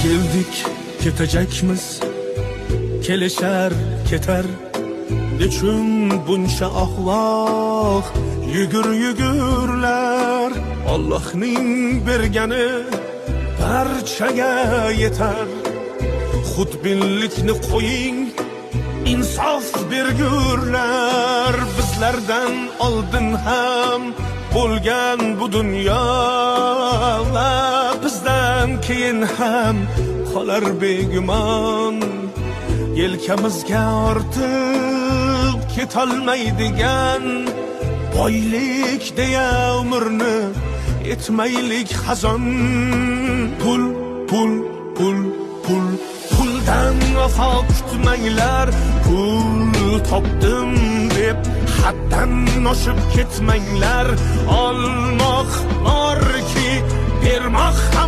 Geldik, ketecekmiz, kelişer, keter. Nechun buncha ahvoq yugurlar. Allohning bergani barchaga yetar. Xudbinlikni qo'ying, insof bergurlar. Bizlardan oldin ham bo'lgan bu dunyo va bizdan keyin ham qolar begumon. Yelkamizga ortib ketolmaydigan boylik deya umrni etmaylik xazon. Pul, pul, pul, pul, puldan vafo kutmanglar. Pul topdim deb haddan oshib ketmanglar. Olmoq borki bermoq ham